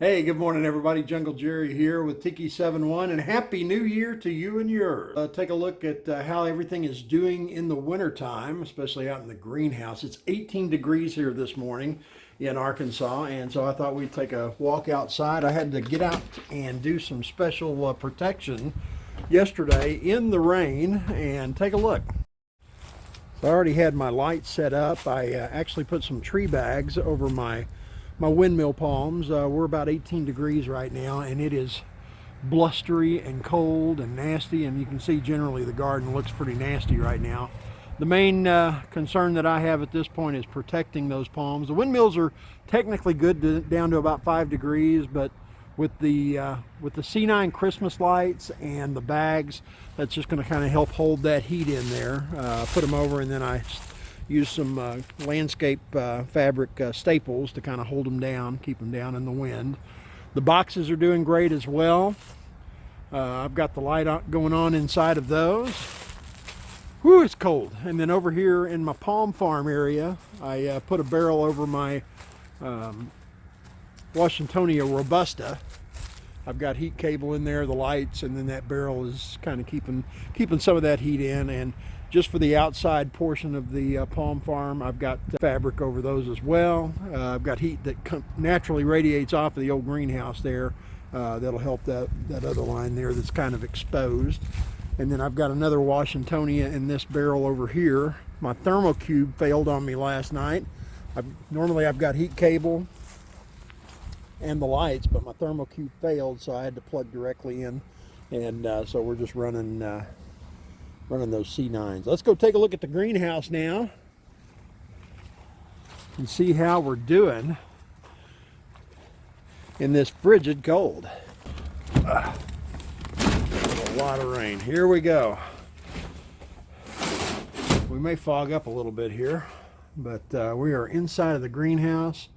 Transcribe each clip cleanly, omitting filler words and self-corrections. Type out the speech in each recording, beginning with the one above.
Hey, good morning, everybody. Jungle Jerry here with Tiki 71, and Happy New Year to you and yours. Take a look at how everything is doing in the wintertime, especially out in the greenhouse. It's 18 degrees here this morning in Arkansas, and so I thought we'd take a walk outside. I had to get out and do some special protection yesterday in the rain, and take a look. So I already had my lights set up. I actually put some tree bags over my windmill palms. We're about 18 degrees right now, and it is blustery and cold and nasty, and you can see generally the garden looks pretty nasty right now. The main concern that I have at this point is protecting those palms. The windmills are technically good down to about 5 degrees, but with the C9 Christmas lights and the bags, that's just going to kind of help hold that heat in there. Put them over, and then I use some landscape fabric staples to kind of hold them down, keep them down in the wind. The boxes are doing great as well. I've got the light going on inside of those. Whew, it's cold. And then over here in my palm farm area, I put a barrel over my Washingtonia robusta. I've got heat cable in there, the lights, and then that barrel is kind of keeping some of that heat in. And just for the outside portion of the palm farm, I've got fabric over those as well. I've got heat that naturally radiates off of the old greenhouse there. That'll help that other line there that's kind of exposed. And then I've got another Washingtonia in this barrel over here. My thermocube failed on me last night. Normally I've got heat cable and the lights, but my thermocube failed, so I had to plug directly in. And so we're just running those C9s. Let's go take a look at the greenhouse now and see how we're doing in this frigid cold. A lot of rain. Here we go. We may fog up a little bit here, but we are inside of the greenhouse.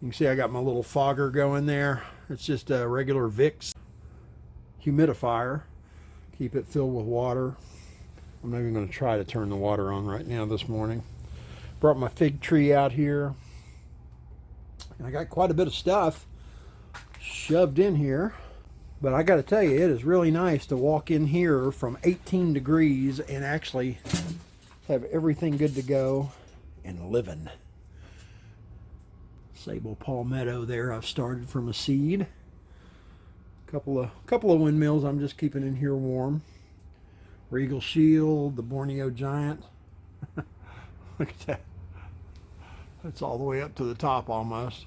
You can see I got my little fogger going there. It's just a regular Vicks humidifier. Keep it filled with water. I'm not even going to try to turn the water on right now this morning. Brought my fig tree out here. And I got quite a bit of stuff shoved in here. But I got to tell you, it is really nice to walk in here from 18 degrees and actually have everything good to go and living. Sable palmetto there I've started from a seed. Couple of windmills I'm just keeping in here warm. Regal Shield, the Borneo Giant. Look at that. That's all the way up to the top almost.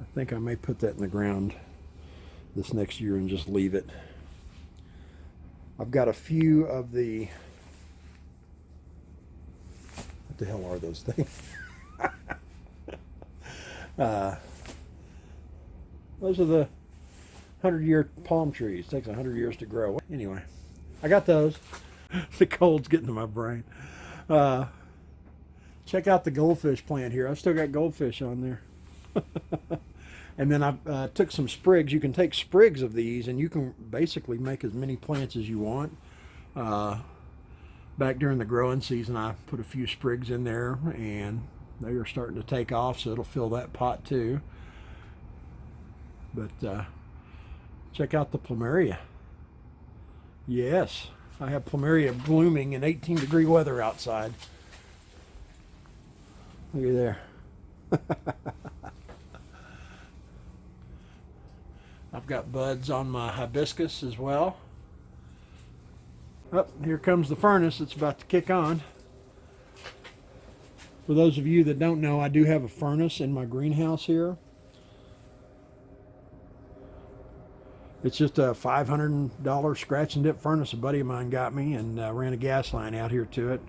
I think I may put that in the ground this next year and just leave it. I've got a few of the... What the hell are those things? Those are the 100-year palm trees. It takes 100 years to grow. Anyway, I got those. The cold's getting to my brain. Check out the goldfish plant here. I've still got goldfish on there. And then I took some sprigs. You can take sprigs of these, and you can basically make as many plants as you want. Back during the growing season, I put a few sprigs in there, and they are starting to take off, so it'll fill that pot too. But check out the Plumeria. Yes, I have Plumeria blooming in 18-degree weather outside. Look at there. I've got buds on my hibiscus as well. Oh, here comes the furnace. It's about to kick on. For those of you that don't know, I do have a furnace in my greenhouse here. It's just a $500 scratch and dip furnace a buddy of mine got me, and ran a gas line out here to it.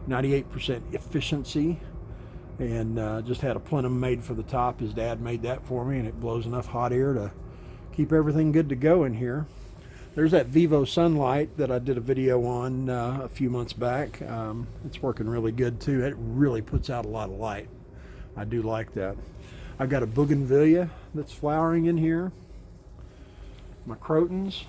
98% efficiency, and just had a plenum made for the top. His dad made that for me, and it blows enough hot air to keep everything good to go in here. There's that Vivo Sunlight that I did a video on a few months back. It's working really good too. It really puts out a lot of light. I do like that. I've got a bougainvillea that's flowering in here. My crotons.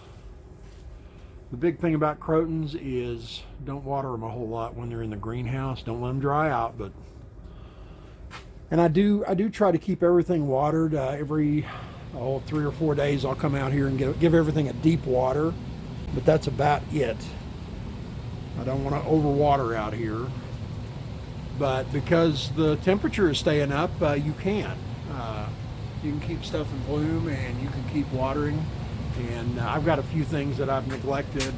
The big thing about crotons is don't water them a whole lot when they're in the greenhouse. Don't let them dry out, but And I do try to keep everything watered every 3 or 4 days. I'll come out here and give everything a deep water, but that's about it. I don't want to overwater out here, but because the temperature is staying up, you can keep stuff in bloom and you can keep watering. And I've got a few things that I've neglected.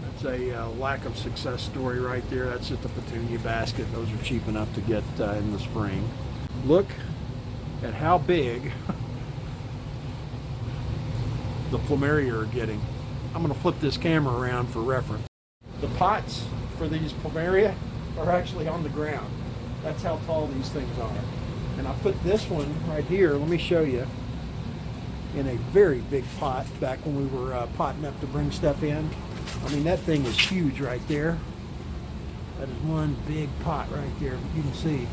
That's a lack of success story right there. That's just a petunia basket. Those are cheap enough to get in the spring. Look at how big the Plumeria are getting. I'm going to flip this camera around for reference. The pots for these Plumeria are actually on the ground. That's how tall these things are. And I put this one right here, let me show you, in a very big pot back when we were potting up to bring stuff in. I mean, that thing is huge right there. That is one big pot right there, you can see.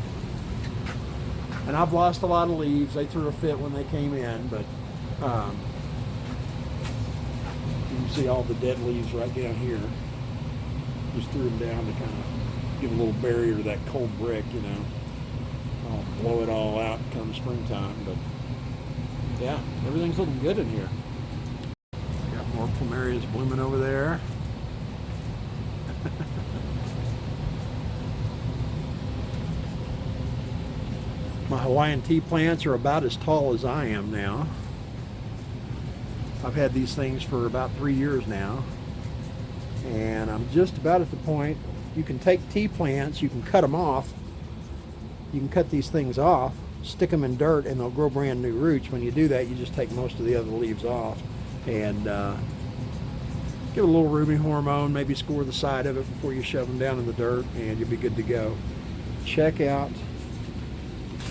And I've lost a lot of leaves. They threw a fit when they came in, but you can see all the dead leaves right down here. Just threw them down to kind of give a little barrier to that cold brick, you know. I'll blow it all out come springtime, but yeah, everything's looking good in here. Got more Plumerias blooming over there. My Hawaiian tea plants are about as tall as I am now. I've had these things for about 3 years now. And I'm just about at the point, you can take tea plants, you can cut them off. You can cut these things off, stick them in dirt, and they'll grow brand new roots. When you do that, you just take most of the other leaves off and give it a little rooming hormone, maybe score the side of it before you shove them down in the dirt, and you'll be good to go. Check out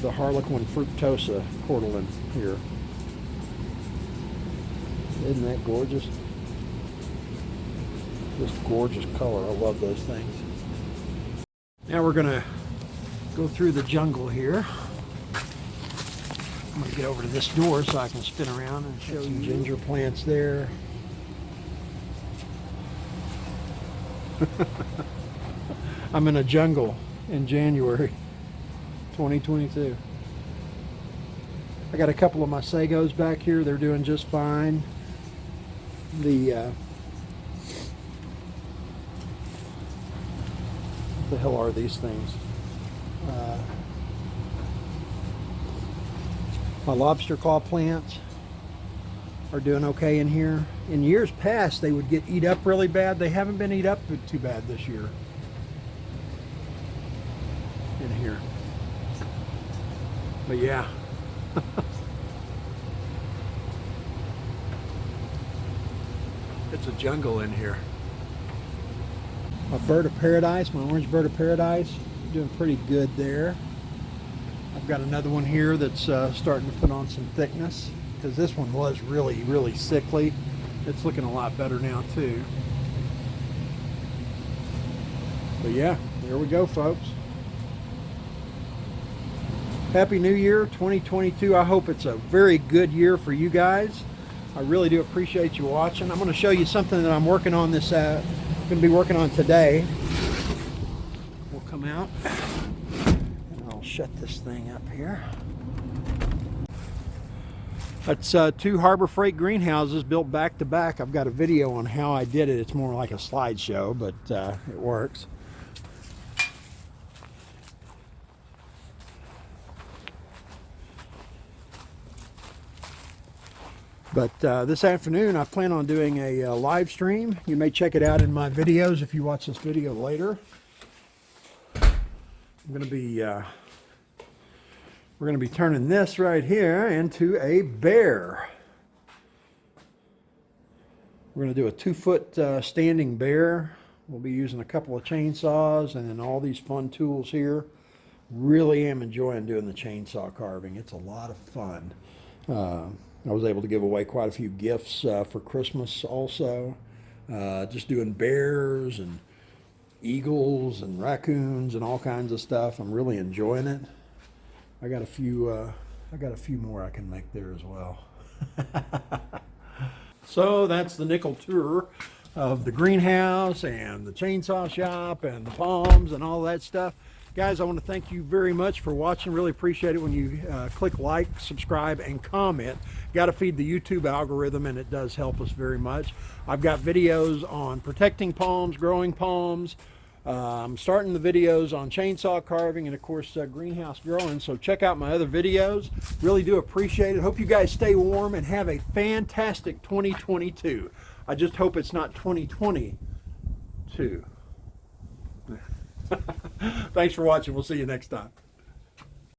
the Harlequin fructosa cordylan here. Isn't that gorgeous? Just gorgeous color. I love those things. Now we're going to go through the jungle here. I'm going to get over to this door so I can spin around and show you ginger plants there. I'm in a jungle in January 2022. I got a couple of my sagos back here. They're doing just fine. The hell are these things? My lobster claw plants are doing okay in here. In years past, they would get eat up really bad. They haven't been eat up too bad this year. In here. But yeah. It's a jungle in here. My bird of paradise, my orange bird of paradise, doing pretty good there. I've got another one here that's starting to put on some thickness because this one was really, really sickly. It's looking a lot better now too. But yeah, there we go, folks. Happy New Year 2022. I hope it's a very good year for you guys. I really do appreciate you watching. I'm going to show you something that I'm working on this going to be working on today. We'll come out and I'll shut this thing up here. That's 2 Harbor Freight greenhouses built back to back. I've got a video on how I did it. It's more like a slideshow, but it works. But this afternoon I plan on doing a live stream. You may check it out in my videos if you watch this video later. We're going to be turning this right here into a bear. We're going to do a 2-foot standing bear. We'll be using a couple of chainsaws and then all these fun tools here. Really am enjoying doing the chainsaw carving. It's a lot of fun. I was able to give away quite a few gifts for Christmas also. Just doing bears and eagles and raccoons and all kinds of stuff. I'm really enjoying it. I got a few more I can make there as well. So that's the nickel tour of the greenhouse and the chainsaw shop and the palms and all that stuff. Guys, I want to thank you very much for watching. Really appreciate it when you click like, subscribe, and comment. Got to feed the YouTube algorithm, and it does help us very much. I've got videos on protecting palms, growing palms. I'm starting the videos on chainsaw carving and, of course, greenhouse growing. So check out my other videos. Really do appreciate it. Hope you guys stay warm and have a fantastic 2022. I just hope it's not 2022. Thanks for watching. We'll see you next time.